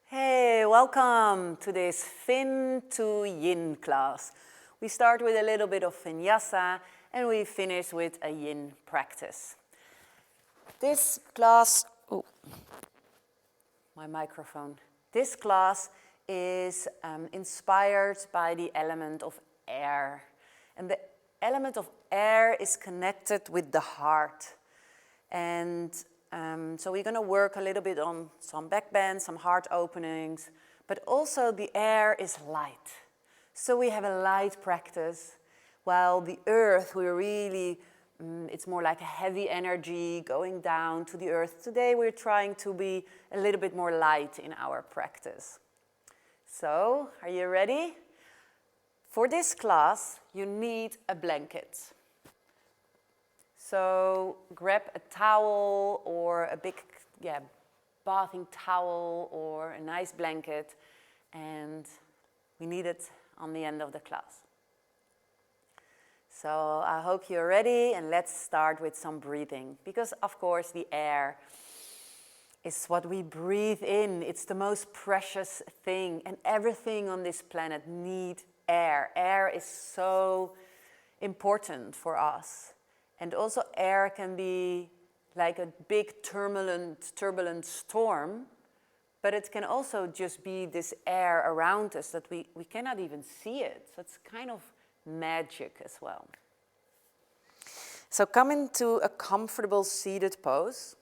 Hey, welcome to this Fin to Yin class. We start with a little bit of vinyasa and we finish with a yin practice. This class, my microphone. This class is inspired by the element of air. And the element of air is connected with the heart. And so we're going to work a little bit on some back bends, some heart openings, but also the air is light. So we have a light practice, while the earth, we're really, it's more like a heavy energy going down to the earth. Today we're trying to be a little bit more light in our practice. So, are you ready? For this class, you need a blanket. So grab a towel or a big bathing towel or a nice blanket, and we need it on the end of the class. So I hope you're ready, and let's start with some breathing, because of course the air is what we breathe in. It's the most precious thing, and everything on this planet needs air. Air is so important for us. And also air can be like a big turbulent storm, but it can also just be this air around us that we cannot even see it. So it's kind of magic as well. So come into a comfortable seated pose.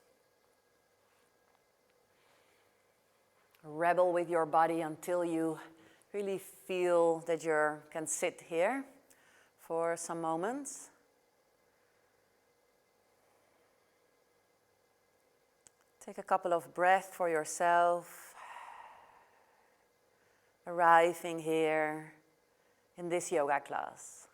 Rebel with your body until you really feel that you can sit here for some moments. Take a couple of breaths for yourself, arriving here in this yoga class.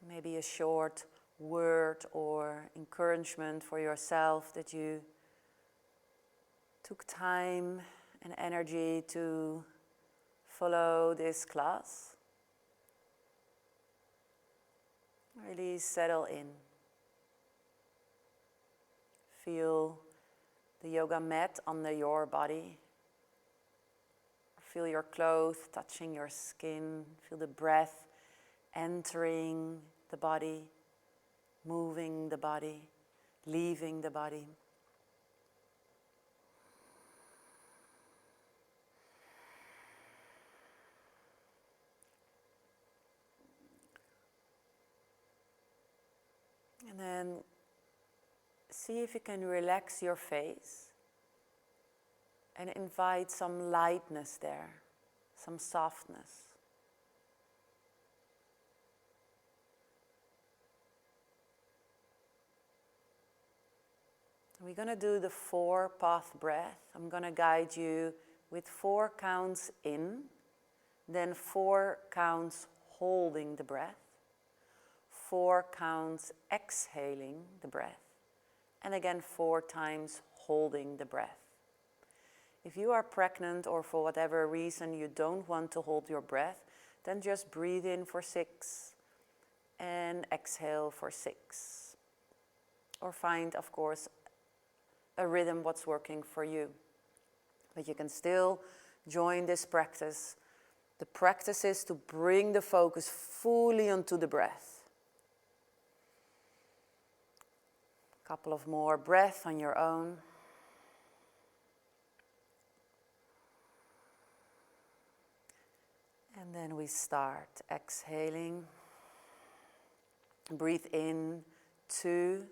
Maybe a short word or encouragement for yourself that you took time and energy to follow this class. Really settle in. Feel the yoga mat under your body. Feel your clothes touching your skin. Feel the breath entering the body, moving the body, leaving the body. And then see if you can relax your face and invite some lightness there, some softness. We're going to do the 4-path breath. I'm going to guide you with 4 counts in, then 4 counts holding the breath. 4 counts exhaling the breath, and again 4 times holding the breath. If you are pregnant or for whatever reason you don't want to hold your breath, then just breathe in for 6 and exhale for 6. Or find, of course, a rhythm what's working for you. But you can still join this practice. The practice is to bring the focus fully onto the breath. Couple of more breaths on your own. And then we start exhaling. Breathe in, 2,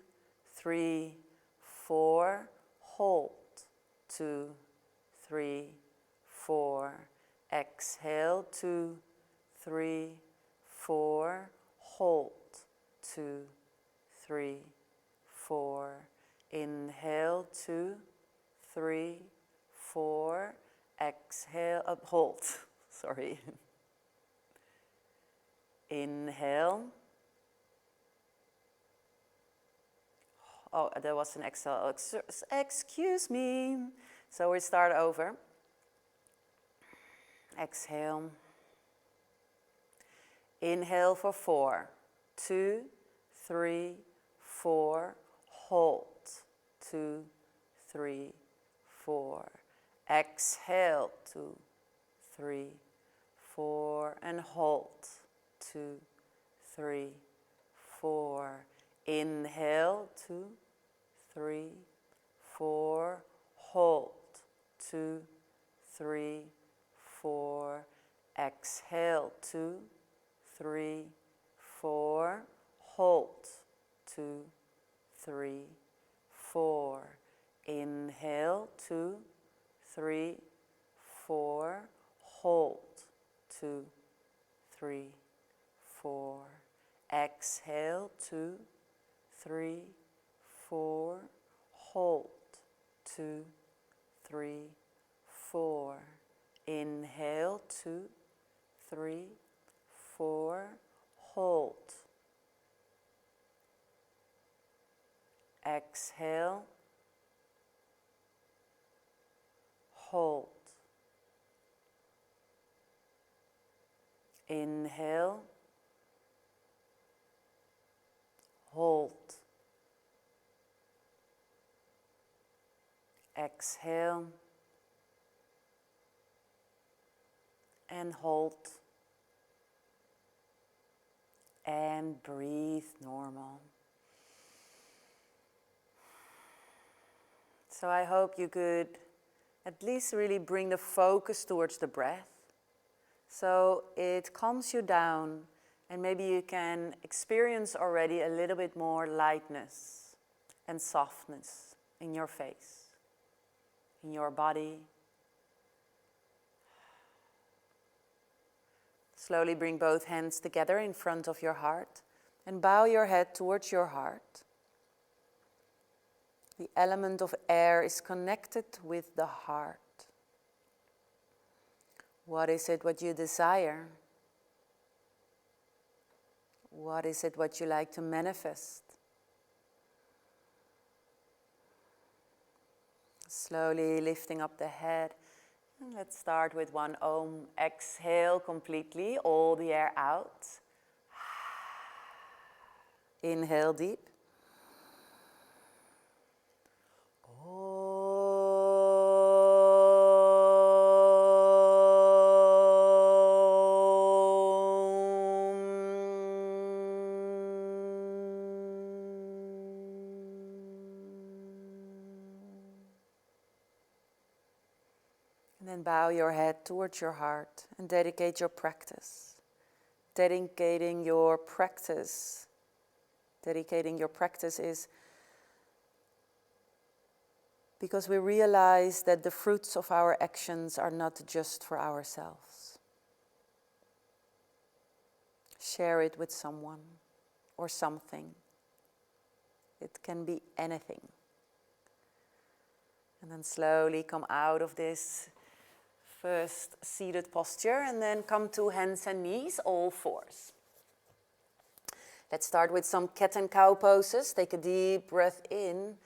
3, 4. Hold, 2, 3, 4. Exhale, 2, 3, 4. Hold, 2, 3, 4. Inhale, 2, 3, 4. Exhale, hold, sorry. Inhale. Oh, there was an exhale, excuse me. So we start over. Exhale. Inhale for 4, 2, 3, 4, hold, 2, 3, 4, exhale, 2, 3, 4, and hold, 2, 3, 4, inhale, 2, 3, 4, hold, 2, 3, 4, exhale, 2, 3, 4, hold, 2, 3, 4, inhale, 2, 3, 4, hold, 2, 3, 4, exhale, 2, 3, 4, hold, 2, 3, 4, inhale, 2, 3, 4, hold, exhale, hold, inhale, hold, exhale, and hold, and breathe normal. So I hope you could at least really bring the focus towards the breath, so it calms you down, and maybe you can experience already a little bit more lightness and softness in your face, in your body. Slowly bring both hands together in front of your heart and bow your head towards your heart. The element of air is connected with the heart. What is it what you desire? What is it what you like to manifest? Slowly lifting up the head. And let's start with one Om. Exhale completely, all the air out. Inhale deep. And then bow your head towards your heart and dedicate your practice. Dedicating your practice is because we realize that the fruits of our actions are not just for ourselves. Share it with someone or something. It can be anything. And then slowly come out of this first seated posture and then come to hands and knees, all fours. Let's start with some cat and cow poses. Take a deep breath in.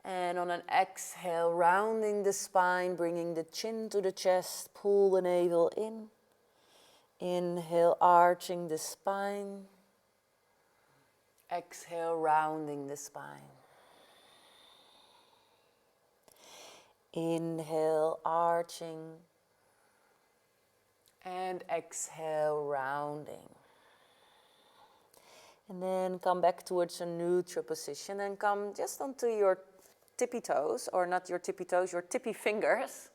And on an exhale, rounding the spine, bringing the chin to the chest, pull the navel in. Inhale, arching the spine. Exhale, rounding the spine. Inhale, arching. And exhale, rounding. And then come back towards a neutral position and come just onto your tippy toes, or not your tippy toes, your tippy fingers,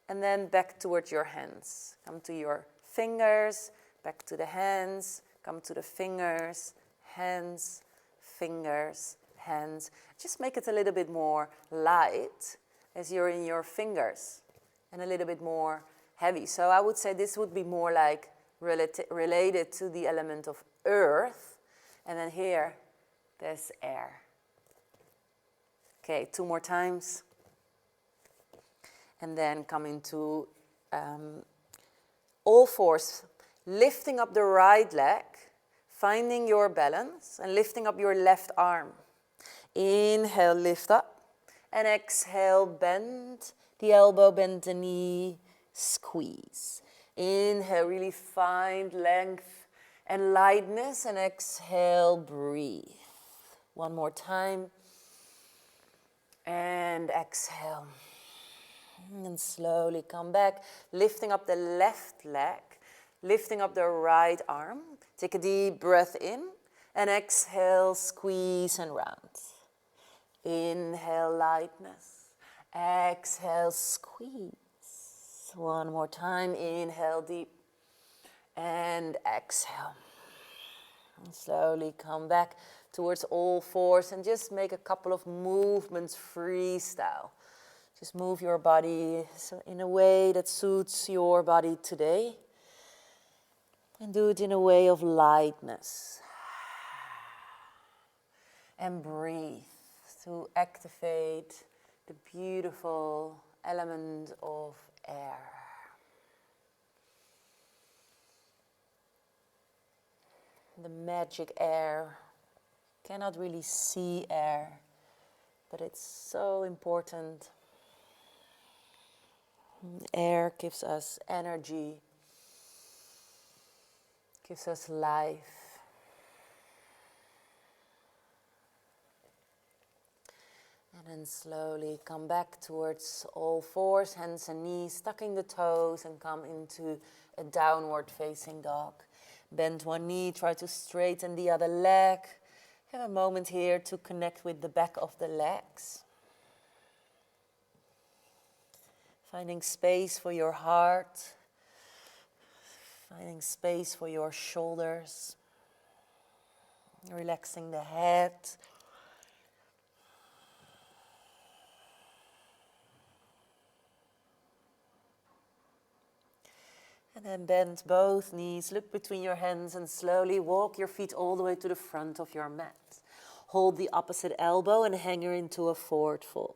and then back towards your hands. Come to your fingers, back to the hands, come to the fingers, hands, fingers, hands. Just make it a little bit more light as you're in your fingers and a little bit more heavy. So I would say this would be more like related to the element of earth, and then here there's air. Okay, 2 more times. And then come into all fours, lifting up the right leg, finding your balance, and lifting up your left arm. Inhale, lift up. And exhale, bend the elbow, bend the knee, squeeze. Inhale, really find length and lightness, and exhale, breathe. One more time. And exhale. And slowly come back, lifting up the left leg, lifting up the right arm. Take a deep breath in, and exhale, squeeze and round. Inhale, lightness. Exhale, squeeze. One more time, inhale deep, and exhale. And slowly come back towards all fours and just make a couple of movements freestyle. Just move your body in a way that suits your body today. And do it in a way of lightness. And breathe to activate the beautiful element of air. The magic air. Cannot really see air, but it's so important. Air gives us energy, gives us life. And then slowly come back towards all fours, hands and knees, tucking the toes, and come into a downward facing dog. Bend one knee, try to straighten the other leg. Have a moment here to connect with the back of the legs. Finding space for your heart. Finding space for your shoulders. Relaxing the head. And then bend both knees, look between your hands, and slowly walk your feet all the way to the front of your mat. Hold the opposite elbow and hang her into a forward fold.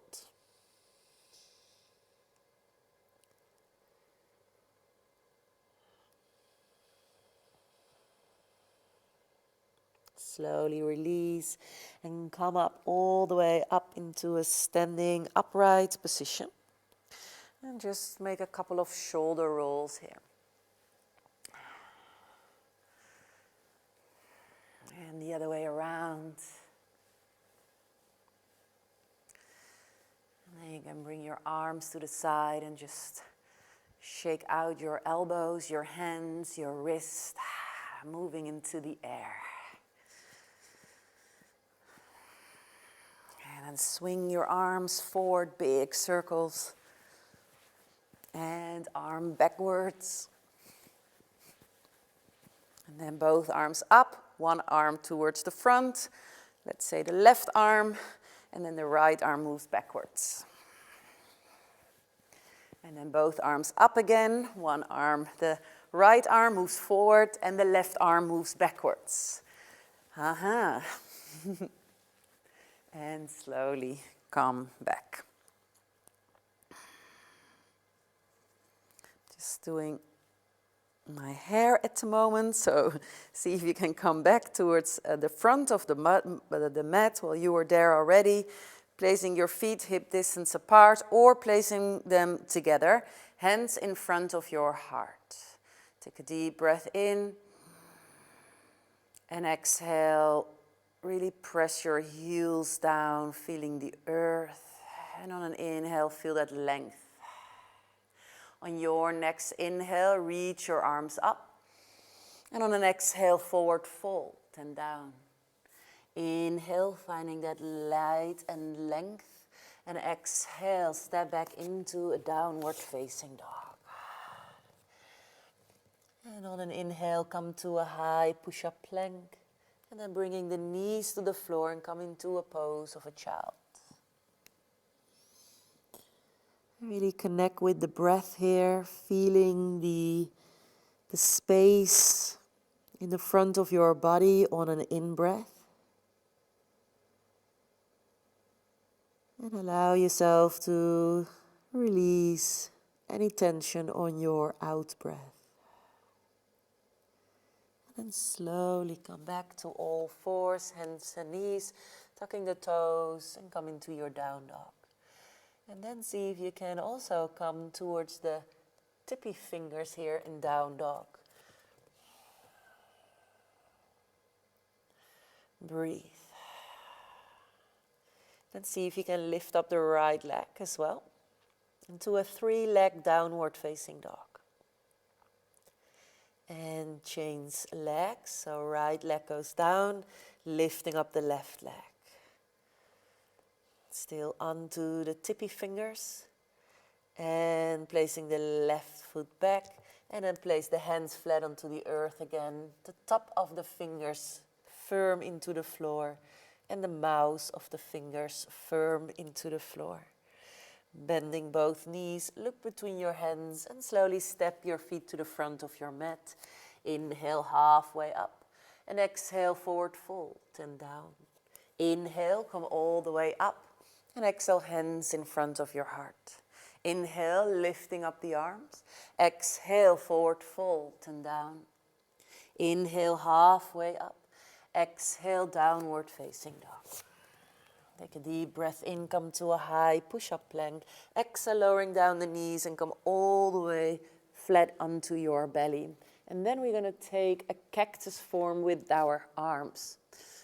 Slowly release and come up all the way up into a standing upright position. And just make a couple of shoulder rolls here. And the other way around. And then you can bring your arms to the side and just shake out your elbows, your hands, your wrists, moving into the air. And then swing your arms forward, big circles. And arm backwards. And then both arms up. One arm towards the front, let's say the left arm, and then the right arm moves backwards. And then both arms up again, one arm, the right arm moves forward and the left arm moves backwards. And slowly come back. Just doing my hair at the moment, so see if you can come back towards the front of the mat while you were there already, placing your feet hip distance apart or placing them together, hands in front of your heart. Take a deep breath in and exhale. Really press your heels down, feeling the earth, and on an inhale, feel that length. On your next inhale, reach your arms up. And on an exhale, forward fold and down. Inhale, finding that light and length. And exhale, step back into a downward facing dog. And on an inhale, come to a high push-up plank. And then bringing the knees to the floor and come into a pose of a child. Really connect with the breath here, feeling the space in the front of your body on an in-breath. And allow yourself to release any tension on your out-breath. And then slowly come back to all fours, hands and knees, tucking the toes and come into your down dog. And then see if you can also come towards the tippy fingers here in down dog. Breathe. Then see if you can lift up the right leg as well into a 3-leg downward facing dog. And change legs, so right leg goes down, lifting up the left leg. Still onto the tippy fingers and placing the left foot back, and then place the hands flat onto the earth again, the top of the fingers firm into the floor and the mouths of the fingers firm into the floor. Bending both knees, look between your hands and slowly step your feet to the front of your mat. Inhale halfway up and exhale forward fold and down. Inhale, come all the way up and exhale hands in front of your heart. Inhale, lifting up the arms. Exhale, forward fold and down. Inhale halfway up. Exhale, downward facing dog. Take a deep breath in, come to a high push-up plank. Exhale, lowering down the knees and come all the way flat onto your belly. And then we're going to take a cactus form with our arms.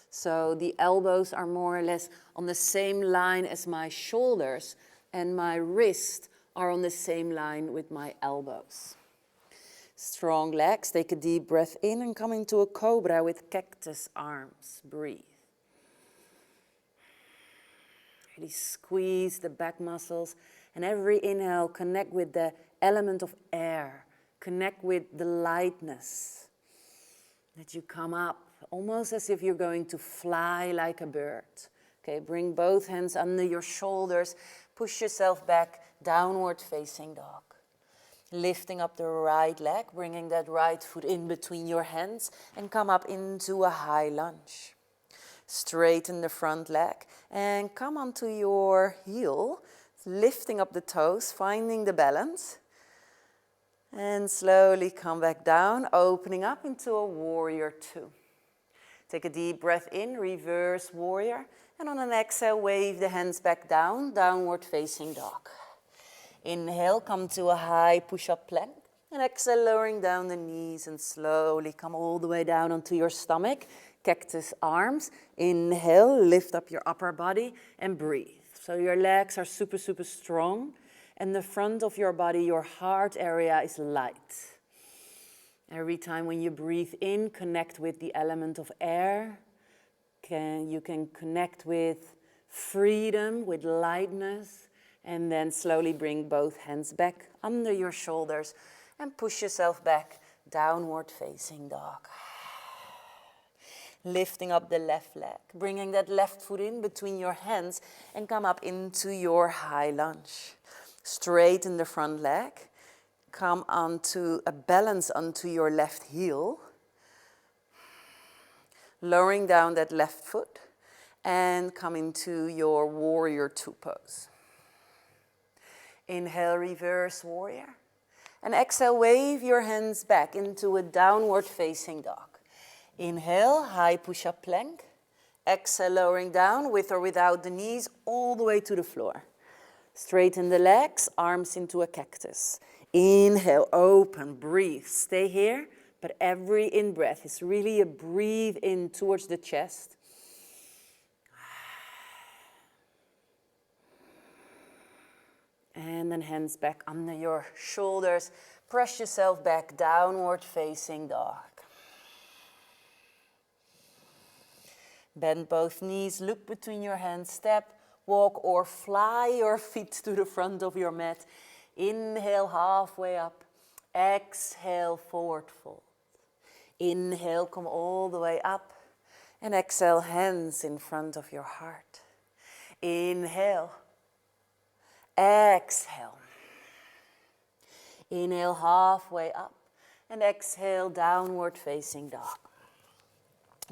So the elbows are more or less on the same line as my shoulders, and my wrists are on the same line with my elbows. Strong legs, take a deep breath in and come into a cobra with cactus arms. Breathe. Really squeeze the back muscles, and every inhale connect with the element of air. Connect with the lightness. That you come up almost as if you're going to fly like a bird. Okay, bring both hands under your shoulders. Push yourself back, downward facing dog. Lifting up the right leg, bringing that right foot in between your hands and come up into a high lunge. Straighten the front leg and come onto your heel, lifting up the toes, finding the balance. And slowly come back down, opening up into a warrior 2. Take a deep breath in, reverse warrior. And on an exhale, wave the hands back down, downward facing dog. Inhale, come to a high push-up plank. And exhale, lowering down the knees and slowly come all the way down onto your stomach. Cactus arms. Inhale, lift up your upper body and breathe. So your legs are super, super strong. And the front of your body, your heart area is light. Every time when you breathe in, connect with the element of air. You can connect with freedom, with lightness. And then slowly bring both hands back under your shoulders and push yourself back, downward facing dog. Lifting up the left leg, bringing that left foot in between your hands and come up into your high lunge. Straighten the front leg, come onto a balance onto your left heel, lowering down that left foot and come into your warrior 2 pose. Inhale, reverse warrior, and exhale, wave your hands back into a downward facing dog. Inhale, high push-up plank, exhale, lowering down with or without the knees all the way to the floor. Straighten the legs, arms into a cactus. Inhale, open, breathe. Stay here, but every in-breath is really a breathe in towards the chest. And then hands back under your shoulders. Press yourself back, downward facing dog. Bend both knees, look between your hands, step, walk or fly your feet to the front of your mat. Inhale, halfway up. Exhale, forward fold. Inhale, come all the way up. And exhale, hands in front of your heart. Inhale. Exhale. Inhale, halfway up. And exhale, downward facing dog.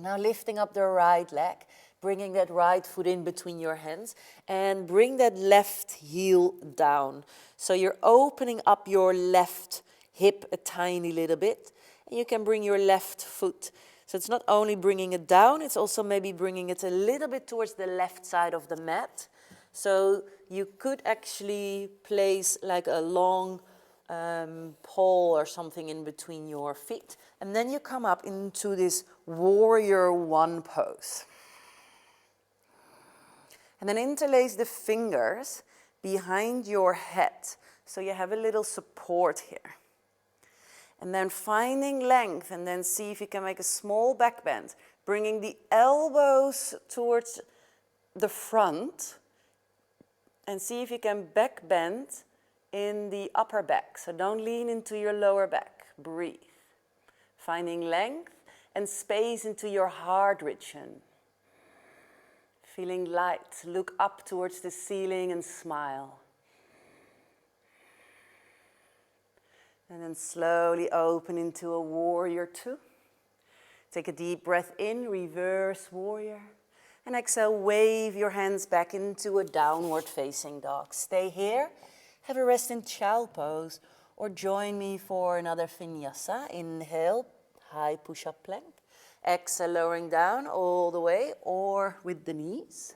Now lifting up the right leg, bringing that right foot in between your hands and bring that left heel down. So you're opening up your left hip a tiny little bit, and you can bring your left foot. So it's not only bringing it down, it's also maybe bringing it a little bit towards the left side of the mat. So you could actually place like a long pole or something in between your feet. And then you come up into this warrior 1 pose. And then interlace the fingers behind your head, so you have a little support here. And then finding length, and then see if you can make a small back bend, bringing the elbows towards the front, and see if you can back bend in the upper back. So don't lean into your lower back. Breathe. Finding length and space into your heart region. Feeling light. Look up towards the ceiling and smile. And then slowly open into a warrior two. Take a deep breath in, reverse warrior. And exhale, wave your hands back into a downward facing dog. Stay here, have a rest in child pose, or join me for another vinyasa. Inhale, high push-up plank. Exhale, lowering down all the way, or with the knees.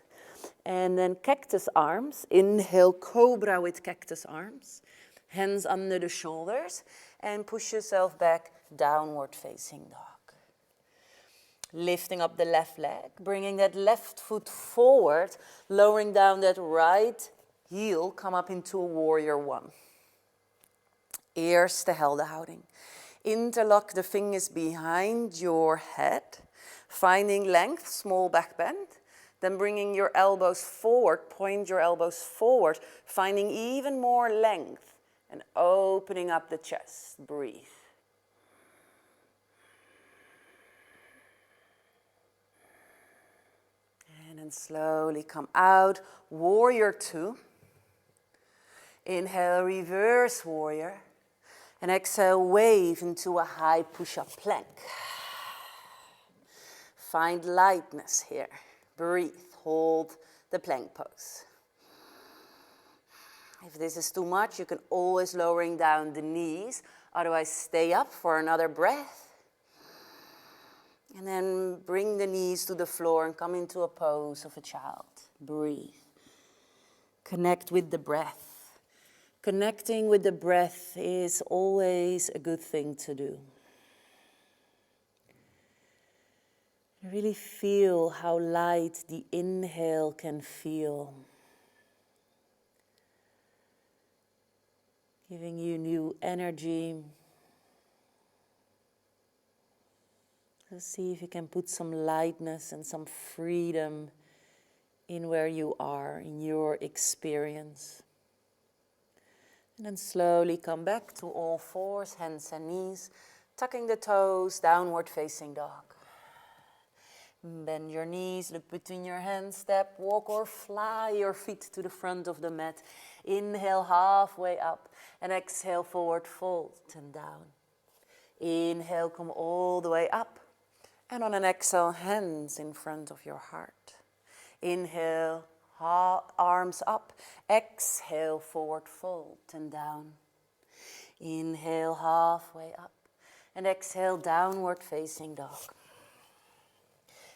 And then cactus arms. Inhale, cobra with cactus arms. Hands under the shoulders, and push yourself back, downward facing dog. Lifting up the left leg, bringing that left foot forward, lowering down that right heel, come up into a warrior one. Eerste heldehouding. Interlock the fingers behind your head, finding length, small back bend. Then bringing your elbows forward, point your elbows forward, finding even more length and opening up the chest. Breathe. And then slowly come out, warrior two. Inhale, reverse warrior. And exhale, wave into a high push-up plank. Find lightness here. Breathe, hold the plank pose. If this is too much, you can always lowering down the knees. Otherwise, stay up for another breath. And then bring the knees to the floor and come into a pose of a child. Breathe. Connect with the breath. Connecting with the breath is always a good thing to do. Really feel how light the inhale can feel. Giving you new energy. Let's see if you can put some lightness and some freedom in where you are, in your experience. And then slowly come back to all fours, hands and knees, tucking the toes, downward facing dog. Bend your knees, look between your hands, step, walk or fly your feet to the front of the mat. Inhale halfway up and exhale forward, fold and down. Inhale, come all the way up. And on an exhale, hands in front of your heart. Inhale, arms up. Exhale, forward fold and down. Inhale, halfway up. And exhale, downward facing dog.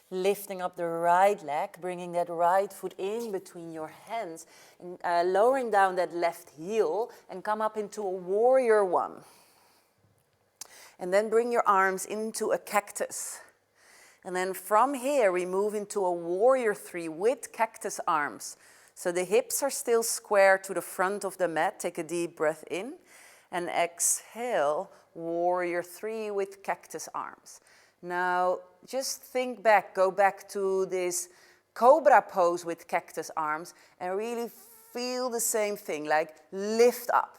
Lifting up the right leg, bringing that right foot in between your hands. And, lowering down that left heel and come up into a warrior one. And then bring your arms into a cactus. And then from here, we move into a warrior three with cactus arms. So the hips are still square to the front of the mat. Take a deep breath in. And exhale, warrior three with cactus arms. Now, just think back, go back to this cobra pose with cactus arms and really feel the same thing, like lift up.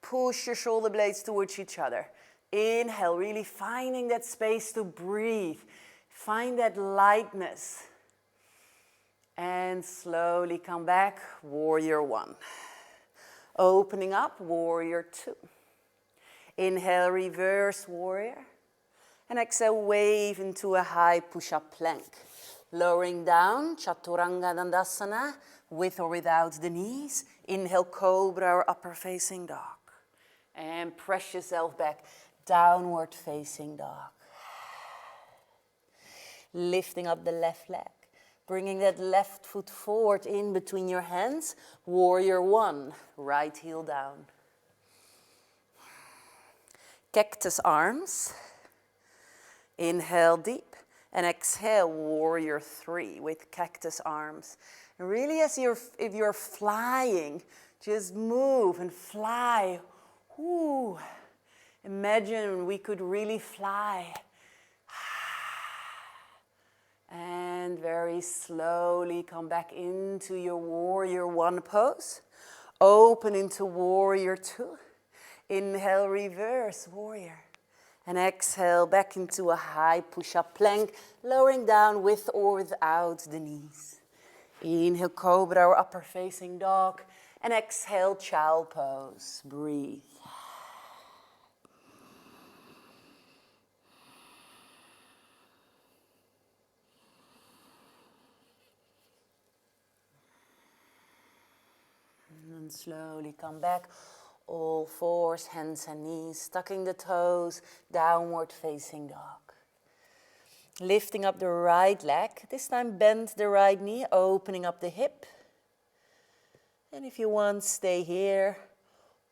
Push your shoulder blades towards each other. Inhale, really finding that space to breathe. Find that lightness. And slowly come back, warrior one. Opening up, warrior two. Inhale, reverse warrior. And exhale, wave into a high push-up plank. Lowering down, chaturanga dandasana, with or without the knees. Inhale, cobra or upper facing dog. And press yourself back, downward facing dog. Lifting up the left leg. Bringing that left foot forward in between your hands. Warrior one, right heel down. Cactus arms. Inhale deep and exhale, warrior three with cactus arms. And really, if you're flying, just move and fly. Ooh. Imagine we could really fly. And very slowly come back into your warrior one pose. Open into warrior two. Inhale, reverse warrior. And exhale back into a high push-up plank, lowering down with or without the knees. Inhale, cobra or upper facing dog. And exhale, child pose. Breathe. And slowly come back. All fours, hands and knees, tucking the toes, downward facing dog. Lifting up the right leg. This time bend the right knee, opening up the hip. And if you want, stay here.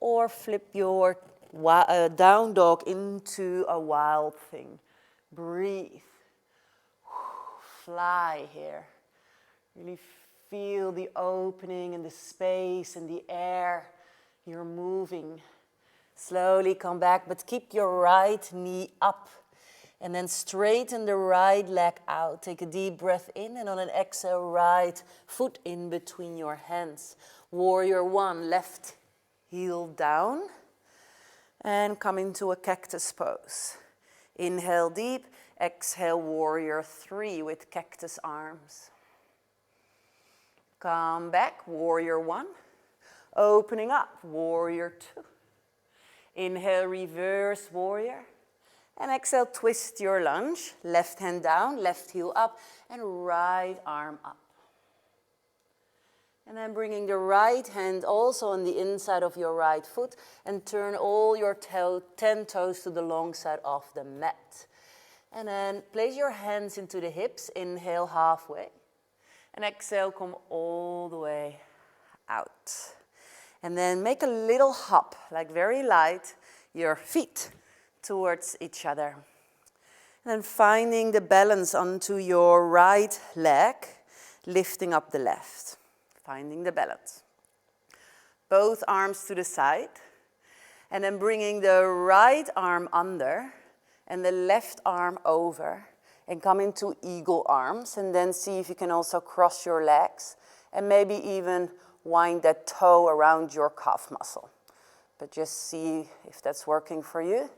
Or flip your down dog into a wild thing. Breathe. Fly here. Really feel the opening and the space and the air. You're moving. Slowly come back, but keep your right knee up. And then straighten the right leg out. Take a deep breath in, and on an exhale, right foot in between your hands. Warrior one, left heel down. And come into a cactus pose. Inhale deep, exhale warrior three with cactus arms. Come back, warrior one. Opening up, warrior two. Inhale, reverse warrior. And exhale, twist your lunge. Left hand down, left heel up, and right arm up. And then bringing the right hand also on the inside of your right foot and turn all your 10 toes to the long side of the mat. And then place your hands into the hips. Inhale halfway. And exhale, come all the way out. And then make a little hop, like very light, your feet towards each other. And then finding the balance onto your right leg, lifting up the left. Finding the balance. Both arms to the side. And then bringing the right arm under and the left arm over. And come into eagle arms. And then see if you can also cross your legs. And maybe even wind that toe around your calf muscle. But just see if that's working for you.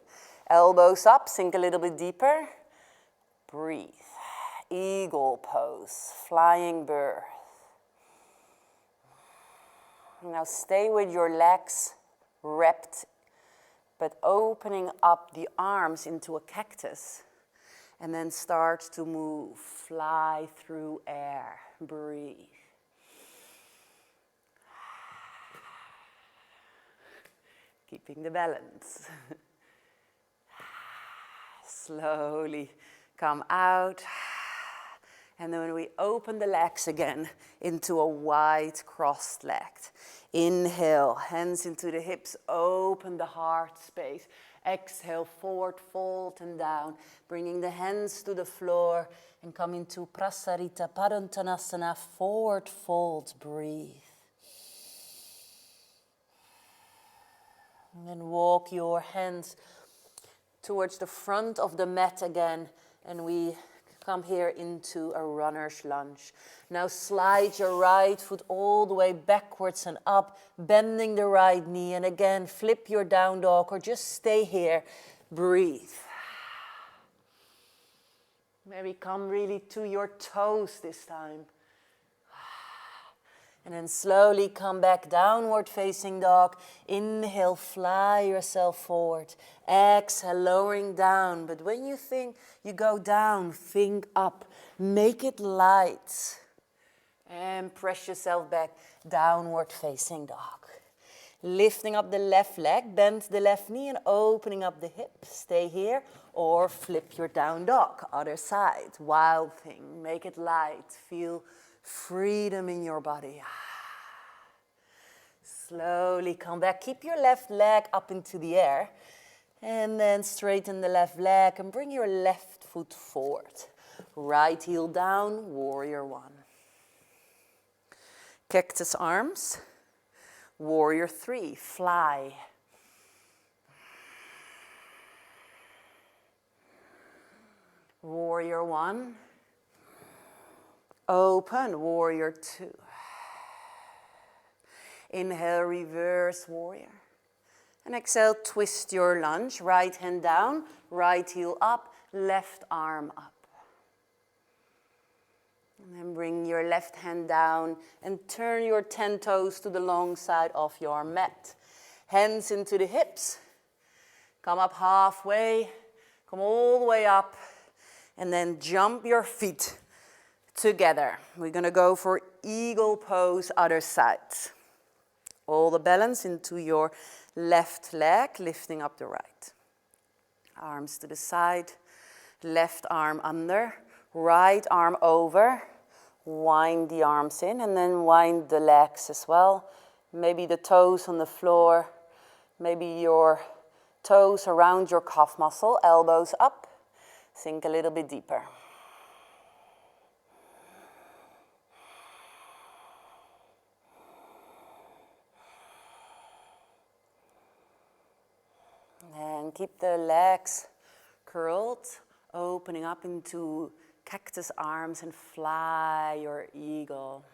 Elbows up, sink a little bit deeper. Breathe. Eagle pose, flying bird. Now stay with your legs wrapped, but opening up the arms into a cactus. And then start to move, fly through air. Breathe. Keeping the balance. Slowly come out. And then when we open the legs again into a wide crossed leg. Inhale, hands into the hips, open the heart space. Exhale, forward fold and down. Bringing the hands to the floor and come into Prasarita Padottanasana, forward fold, breathe. And then walk your hands towards the front of the mat again. And we come here into a runner's lunge. Now slide your right foot all the way backwards and up, bending the right knee. And again, flip your down dog or just stay here. Breathe. Maybe come really to your toes this time. And then slowly come back, downward facing dog. Inhale, fly yourself forward. Exhale, lowering down. But when you think you go down, think up. Make it light. And press yourself back, downward facing dog. Lifting up the left leg, bend the left knee and opening up the hip. Stay here or flip your down dog. Other side, wild thing. Make it light. Feel freedom in your body. Slowly come back. Keep your left leg up into the air. And then straighten the left leg and bring your left foot forward. Right heel down, warrior one. Cactus arms. Warrior 3, fly. Warrior 1. Open, warrior 2. Inhale, reverse warrior. And exhale, twist your lunge. Right hand down, right heel up, left arm up. And then bring your left hand down and turn your 10 toes to the long side of your mat. Hands into the hips. Come up halfway. Come all the way up. And then jump your feet together. We're going to go for eagle pose, other side. All the balance into your left leg, lifting up the right. Arms to the side, left arm under, right arm over. Wind the arms in and then wind the legs as well. Maybe the toes on the floor, maybe your toes around your calf muscle, elbows up. Sink a little bit deeper. And keep the legs curled, opening up into cactus arms and fly your eagle.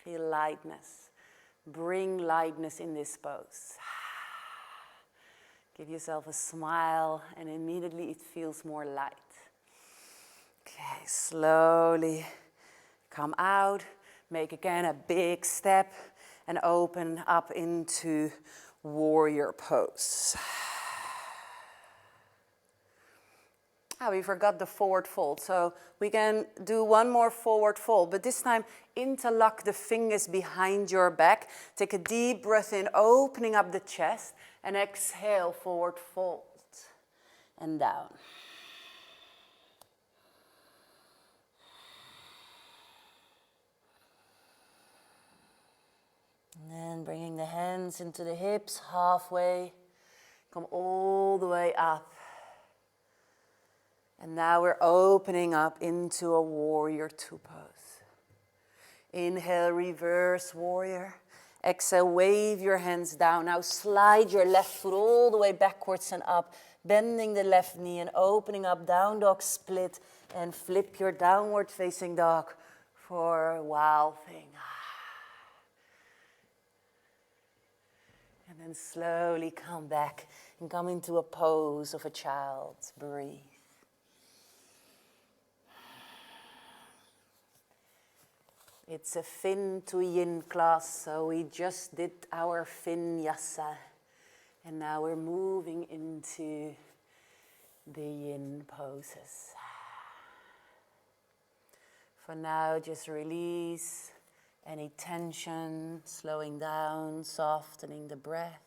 Feel lightness. Bring lightness in this pose. Give yourself a smile and immediately it feels more light. Okay, slowly come out. Make again a big step and open up into warrior pose. We forgot the forward fold, so we can do one more forward fold, but this time interlock the fingers behind your back. Take a deep breath in, opening up the chest, and exhale, forward fold, and down. And then bringing the hands into the hips, halfway, come all the way up. And now we're opening up into a warrior 2 pose. Inhale, reverse warrior. Exhale, wave your hands down. Now slide your left foot all the way backwards and up, bending the left knee and opening up, down dog split, and flip your downward facing dog for a wild thing. And then slowly come back and come into a pose of a child. Breathe. It's a fin to yin class, so we just did our vinyasa. And now we're moving into the yin poses. For now, just release any tension, slowing down, softening the breath.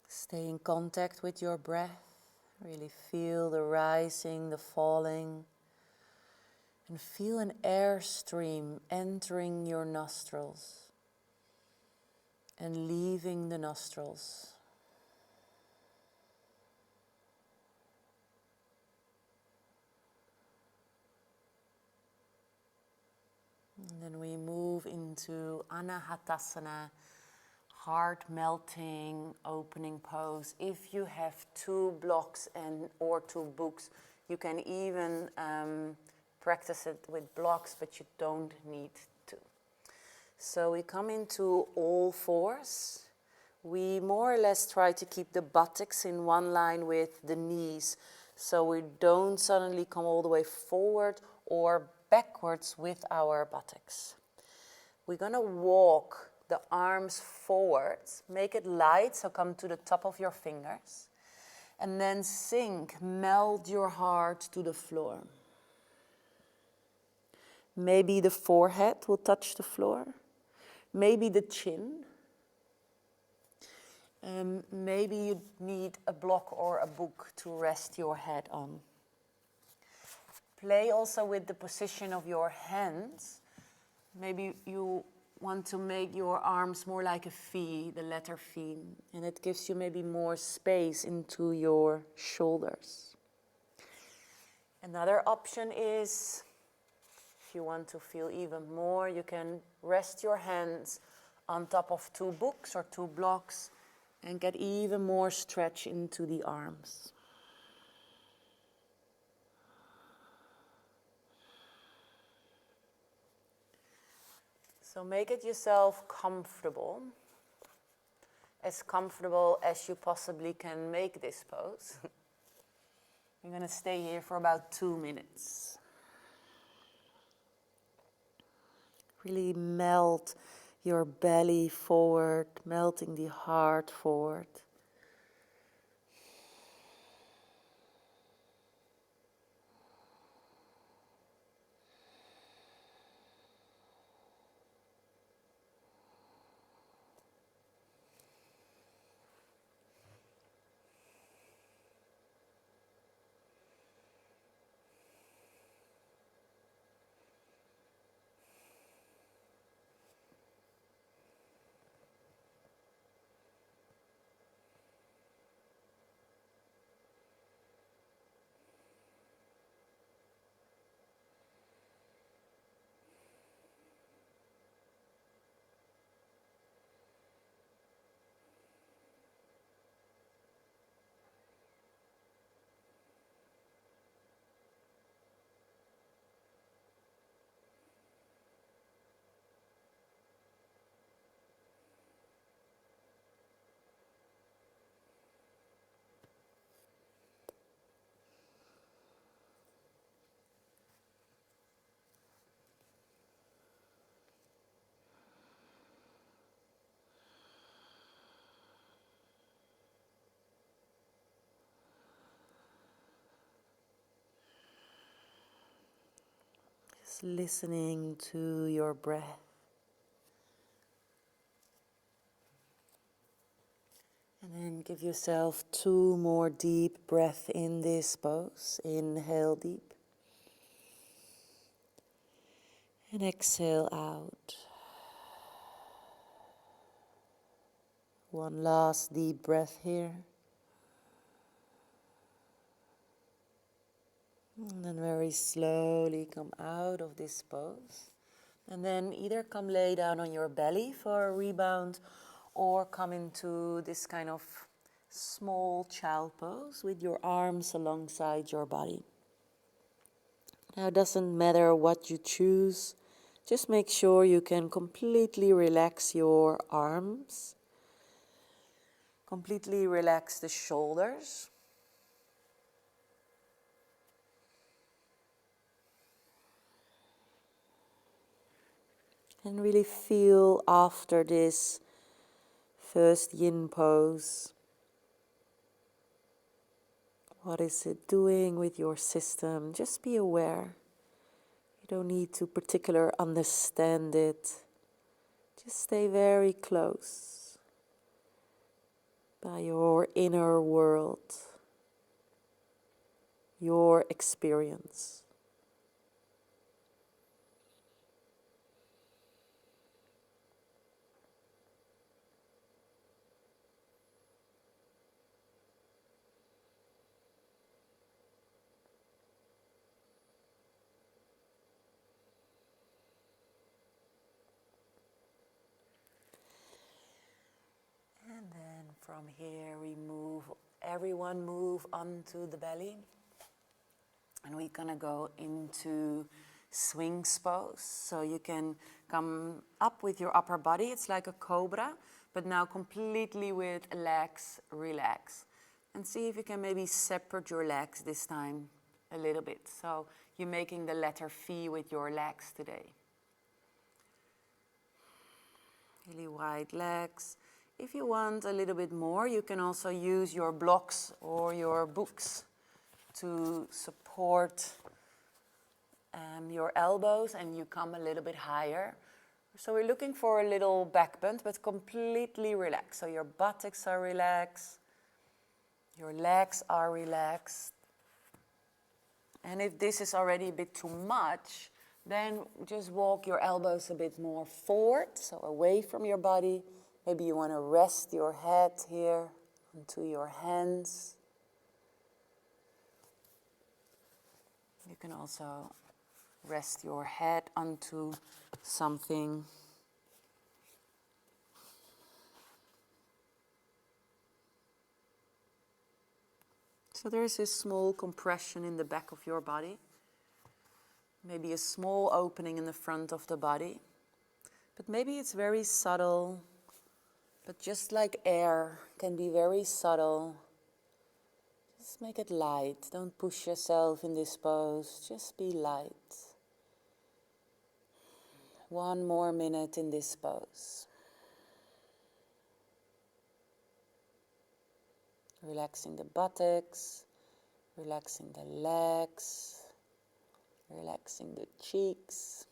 Stay in contact with your breath. Really feel the rising, the falling. And feel an air stream entering your nostrils and leaving the nostrils. And then we move into Anahatasana, heart melting, opening pose. If you have 2 blocks or 2 books, you can even practice it with blocks, but you don't need to. So we come into all fours. We more or less try to keep the buttocks in one line with the knees, so we don't suddenly come all the way forward or backwards with our buttocks. We're gonna walk the arms forwards, make it light, so come to the top of your fingers, and then sink, melt your heart to the floor. Maybe the forehead will touch the floor, maybe the chin, maybe you need a block or a book to rest your head on. Play also with the position of your hands. Maybe you want to make your arms more like a V, the letter V, and it gives you maybe more space into your shoulders. Another option is, if you want to feel even more, you can rest your hands on top of 2 books or 2 blocks and get even more stretch into the arms. So make it yourself comfortable as you possibly can make this pose. You're going to stay here for about 2 minutes. Really melt your belly forward, melting the heart forward. Just listening to your breath. And then give yourself 2 more deep breaths in this pose. Inhale deep. And exhale out. One last deep breath here. And then very slowly come out of this pose. And then either come lay down on your belly for a rebound, or come into this kind of small child pose with your arms alongside your body. Now it doesn't matter what you choose, just make sure you can completely relax your arms, completely relax the shoulders. And really feel after this first yin pose. What is it doing with your system? Just be aware. You don't need to particularly understand it. Just stay very close by your inner world, your experience. And then from here everyone move onto the belly. And we're gonna go into swings pose. So you can come up with your upper body. It's like a cobra, but now completely with legs relax. And see if you can maybe separate your legs this time a little bit. So you're making the letter V with your legs today. Really wide legs. If you want a little bit more, you can also use your blocks or your books to support your elbows, and you come a little bit higher. So we're looking for a little back bend, but completely relaxed. So your buttocks are relaxed, your legs are relaxed, And if this is already a bit too much, then just walk your elbows a bit more forward, so away from your body. Maybe you want to rest your head here onto your hands. You can also rest your head onto something. So there is a small compression in the back of your body. Maybe a small opening in the front of the body. But maybe it's very subtle. But just like air can be very subtle. Just make it light. Don't push yourself in this pose. Just be light. 1 more minute in this pose. Relaxing the buttocks, relaxing the legs, relaxing the cheeks.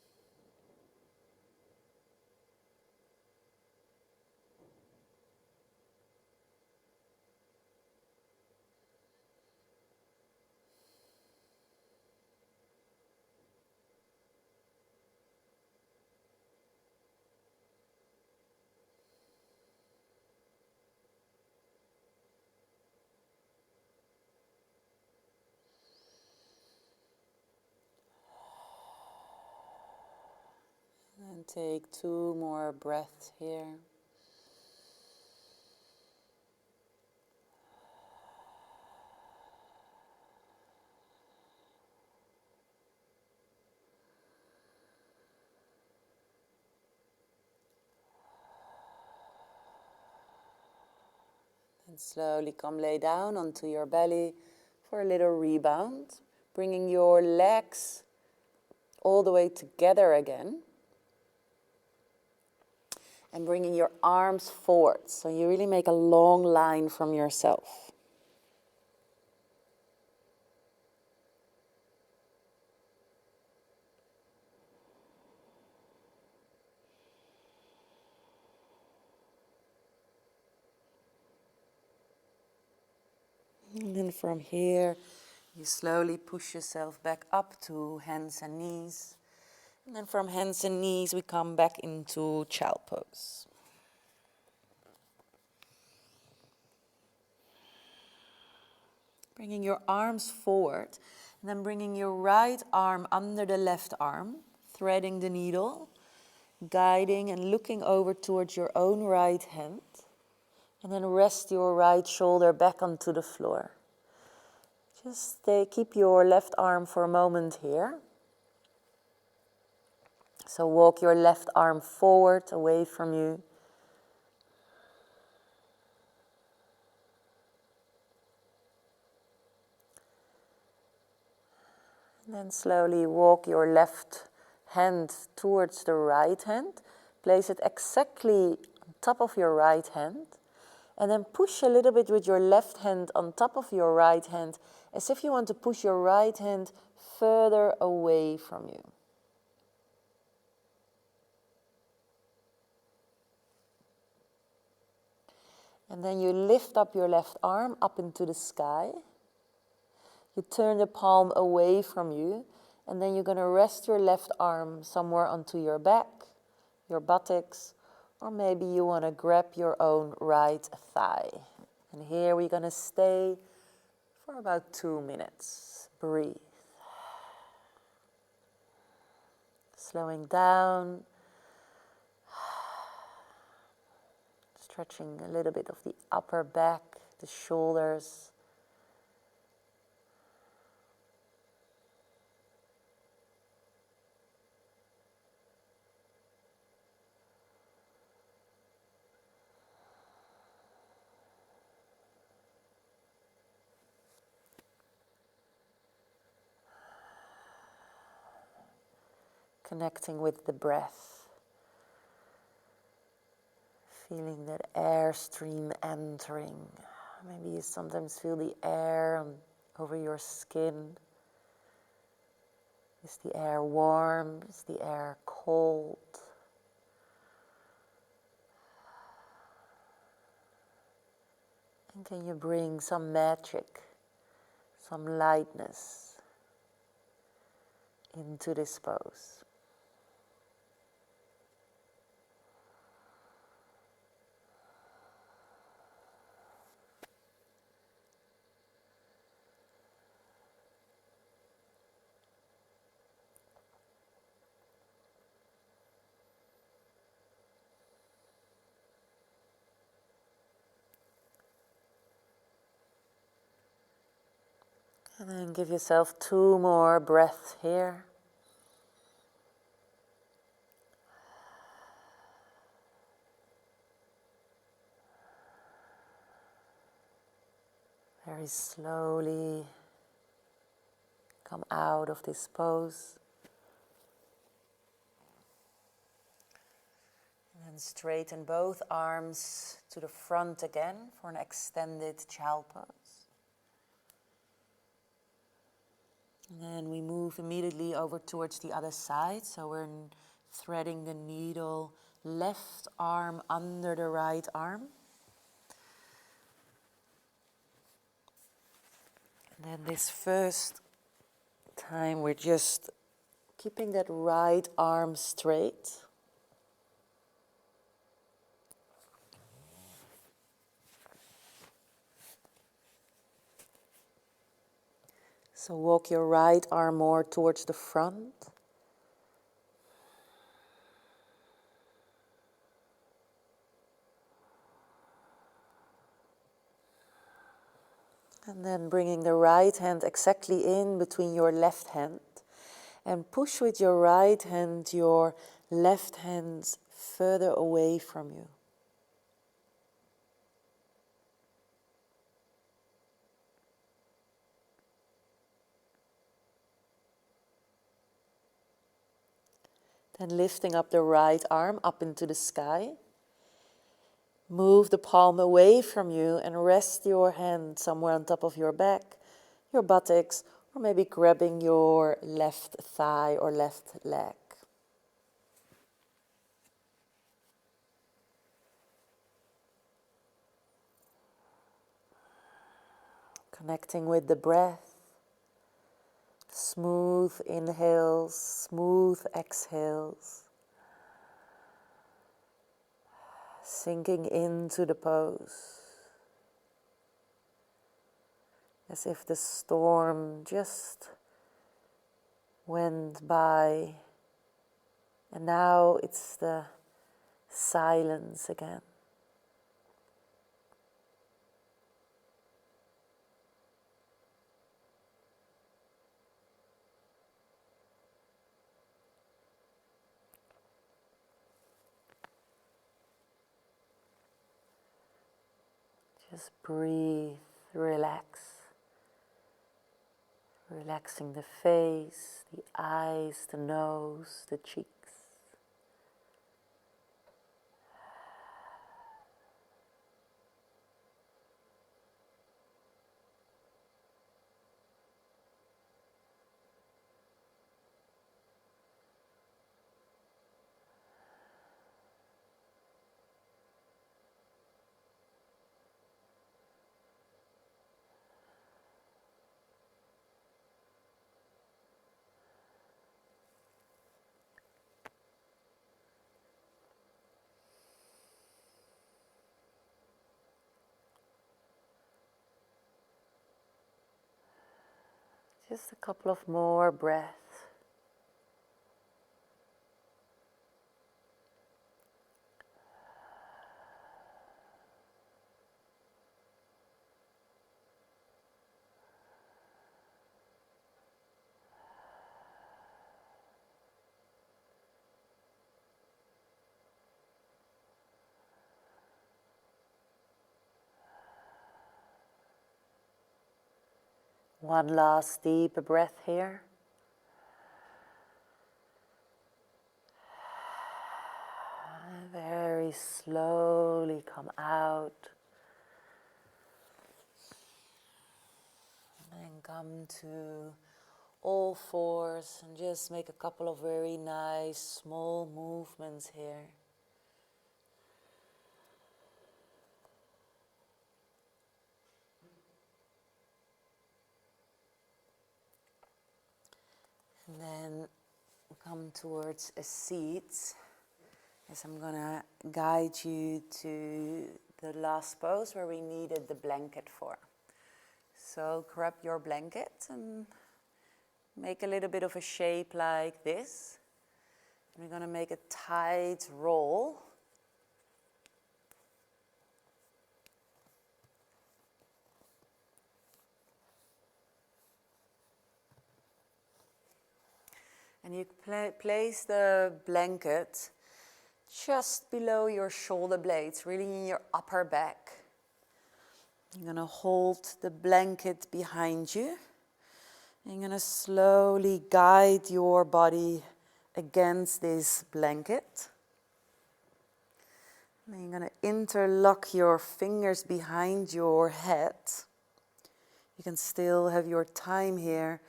And take 2 more breaths here. And slowly come lay down onto your belly for a little rebound, bringing your legs all the way together again. And bringing your arms forward, so you really make a long line from yourself. And then from here, you slowly push yourself back up to hands and knees. And then from hands and knees, we come back into child pose. Bringing your arms forward, and then bringing your right arm under the left arm, threading the needle, guiding and looking over towards your own right hand. And then rest your right shoulder back onto the floor. Just keep your left arm for a moment here. So walk your left arm forward, away from you. And then slowly walk your left hand towards the right hand. Place it exactly on top of your right hand. And then push a little bit with your left hand on top of your right hand, as if you want to push your right hand further away from you. And then you lift up your left arm up into the sky. You turn the palm away from you, and then you're going to rest your left arm somewhere onto your back, your buttocks, or maybe you want to grab your own right thigh. And here we're going to stay for about 2 minutes. Breathe. Slowing down. Stretching a little bit of the upper back, the shoulders. Connecting with the breath. Feeling that air stream entering. Maybe you sometimes feel the air over your skin. Is the air warm? Is the air cold? And can you bring some magic, some lightness, into this pose. And then give yourself 2 more breaths here. Very slowly come out of this pose. And then straighten both arms to the front again for an extended child pose. And then we move immediately over towards the other side. So we're threading the needle, left arm under the right arm. And then this first time we're just keeping that right arm straight. So walk your right arm more towards the front. And then bringing the right hand exactly in between your left hand. And push with your right hand your left hand further away from you. Then lifting up the right arm up into the sky. Move the palm away from you and rest your hand somewhere on top of your back, your buttocks, or maybe grabbing your left thigh or left leg. Connecting with the breath. Smooth inhales, smooth exhales. Sinking into the pose. As if the storm just went by. And now it's the silence again. Just breathe, relax. Relaxing the face, the eyes, the nose, the cheeks. Just a couple of more breaths. One last deep breath here. Very slowly come out. And then come to all fours and just make a couple of very nice small movements here. And then come towards a seat, as I'm gonna guide you to the last pose where we needed the blanket for. So grab your blanket and make a little bit of a shape like this. We're gonna make a tight roll. And you place the blanket just below your shoulder blades, really in your upper back. You're going to hold the blanket behind you. And you're going to slowly guide your body against this blanket. And then you're going to interlock your fingers behind your head. You can still have your time here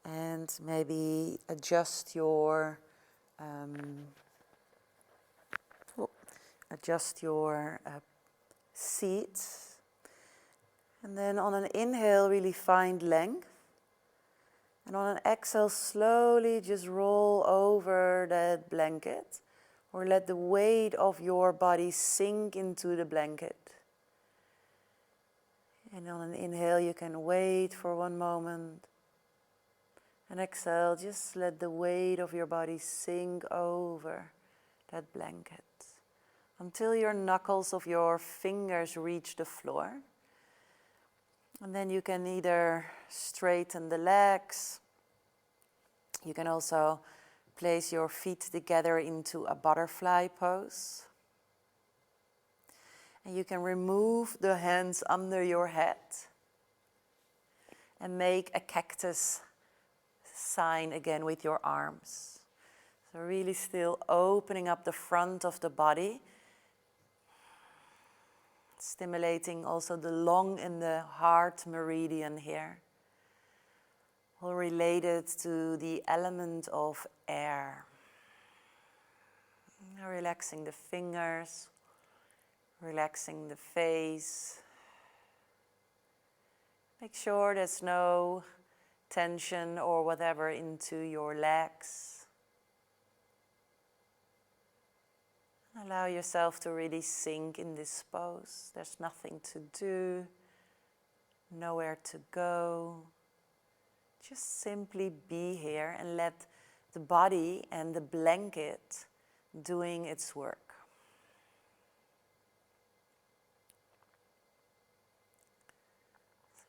and maybe adjust your seat. And then on an inhale, really find length. And on an exhale, slowly just roll over that blanket, or let the weight of your body sink into the blanket. And on an inhale, you can wait for one moment. And exhale, just let the weight of your body sink over that blanket until your knuckles of your fingers reach the floor. And then you can either straighten the legs. You can also place your feet together into a butterfly pose. And you can remove the hands under your head and make a cactus sign again with your arms. So really still opening up the front of the body, stimulating also the lung and the heart meridian here, all related to the element of air. Now relaxing the fingers, relaxing the face. Make sure there's no tension or whatever into your legs. Allow yourself to really sink in this pose. There's nothing to do, nowhere to go. Just simply be here and let the body and the blanket doing its work.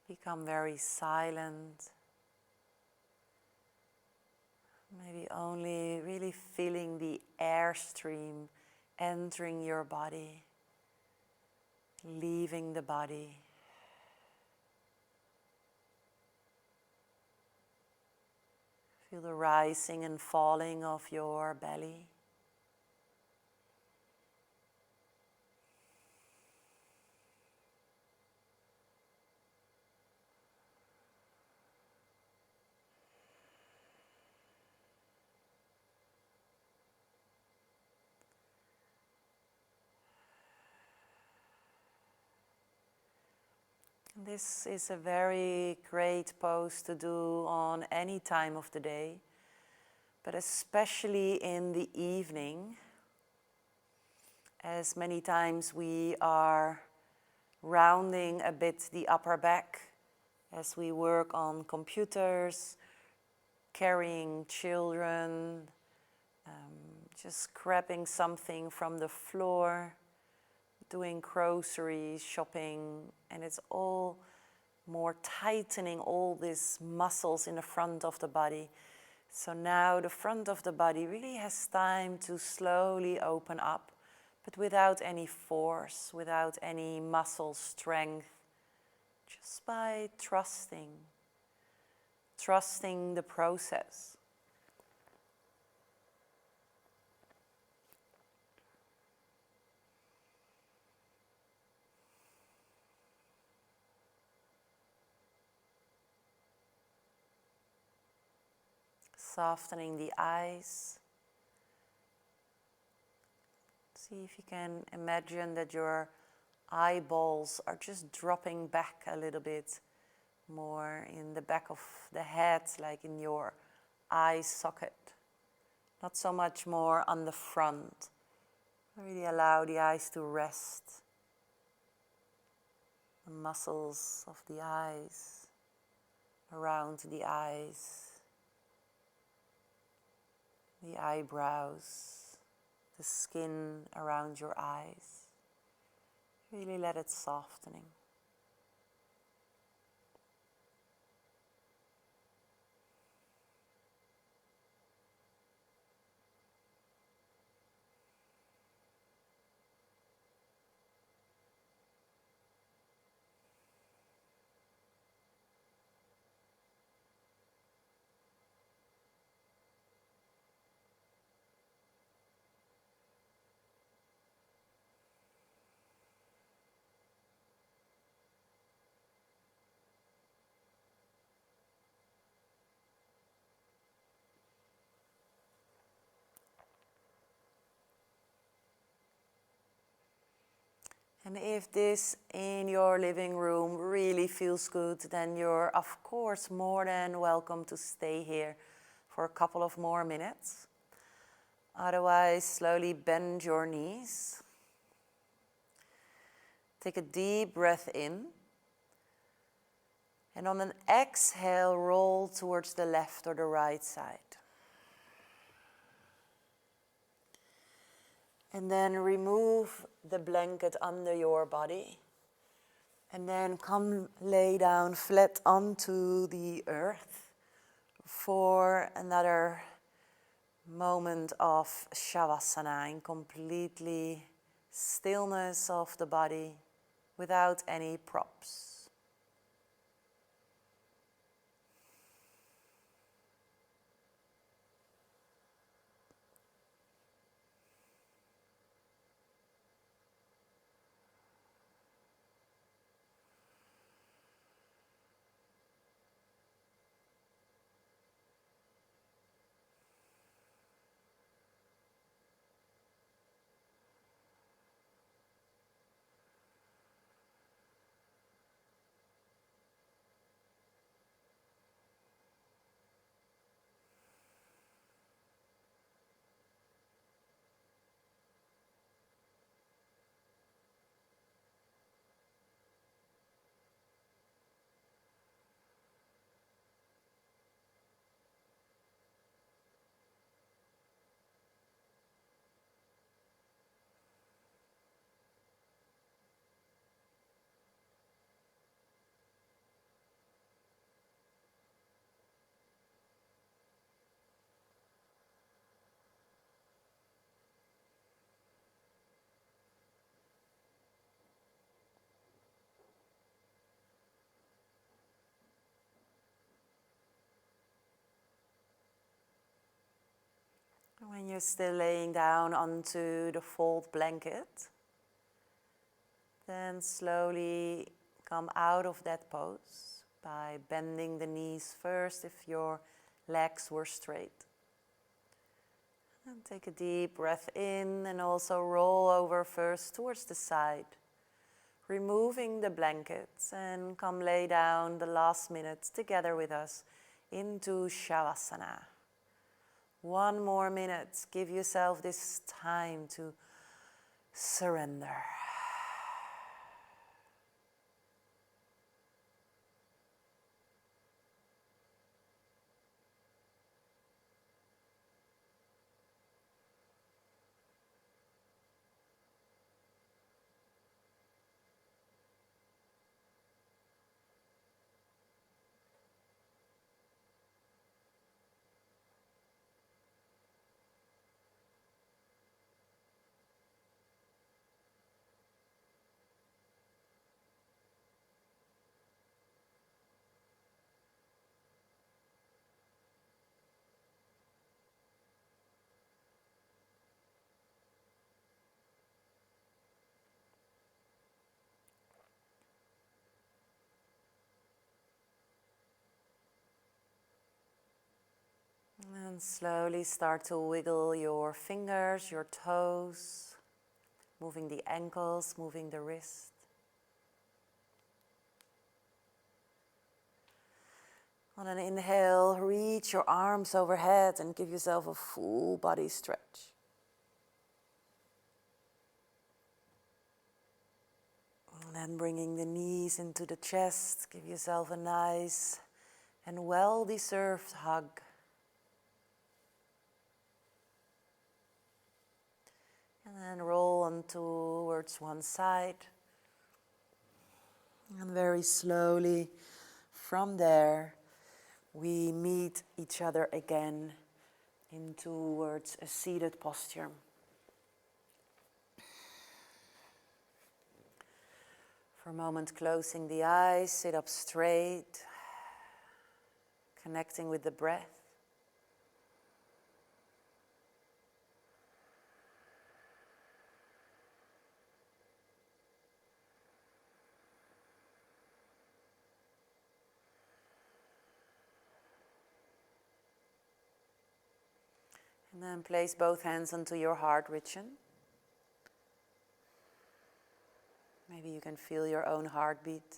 Become very silent. Maybe only really feeling the airstream entering your body, leaving the body. Feel the rising and falling of your belly. This is a very great pose to do on any time of the day, but especially in the evening, as many times we are rounding a bit the upper back as we work on computers, carrying children, just grabbing something from the floor, doing groceries, shopping, and it's all more tightening all these muscles in the front of the body. So now the front of the body really has time to slowly open up, but without any force, without any muscle strength, just by trusting the process. Softening the eyes. See if you can imagine that your eyeballs are just dropping back a little bit more in the back of the head, like in your eye socket. Not so much more on the front. Really allow the eyes to rest. The muscles of the eyes, around the eyes, the eyebrows, the skin around your eyes. Really let it softening. And if this in your living room really feels good, then you're of course more than welcome to stay here for a couple of more minutes. Otherwise, slowly bend your knees. Take a deep breath in. And on an exhale, roll towards the left or the right side. And then remove the blanket under your body. And then come lay down flat onto the earth for another moment of Shavasana in completely stillness of the body without any props. When you're still laying down onto the fold blanket, then slowly come out of that pose by bending the knees first if your legs were straight. And take a deep breath in and also roll over first towards the side, removing the blankets, and come lay down the last minutes together with us into Shavasana. One more minute, give yourself this time to surrender. And slowly start to wiggle your fingers, your toes, moving the ankles, moving the wrist. On an inhale, reach your arms overhead and give yourself a full body stretch. And then bringing the knees into the chest, give yourself a nice and well-deserved hug. And then roll on towards one side. And very slowly, from there, we meet each other again in towards a seated posture. For a moment, closing the eyes, sit up straight, connecting with the breath. And then place both hands onto your heart region. Maybe you can feel your own heartbeat.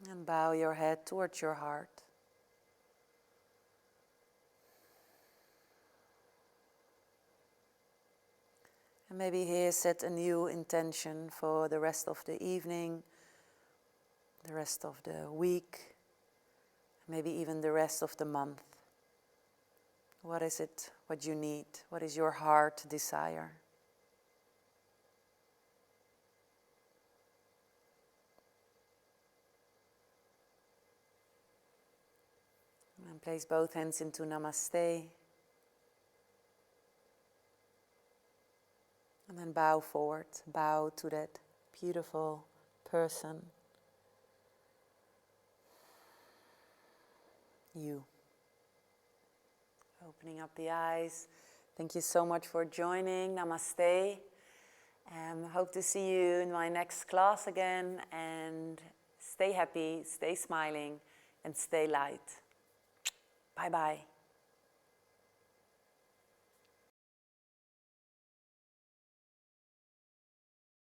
And bow your head towards your heart. And maybe here set a new intention for the rest of the evening, the rest of the week, maybe even the rest of the month. What is it, what you need? What is your heart desire? And place both hands into Namaste. And then bow forward, bow to that beautiful person. You. Opening up the eyes. Thank you so much for joining. Namaste. Hope to see you in my next class again. And stay happy, stay smiling, and stay light. Bye-bye.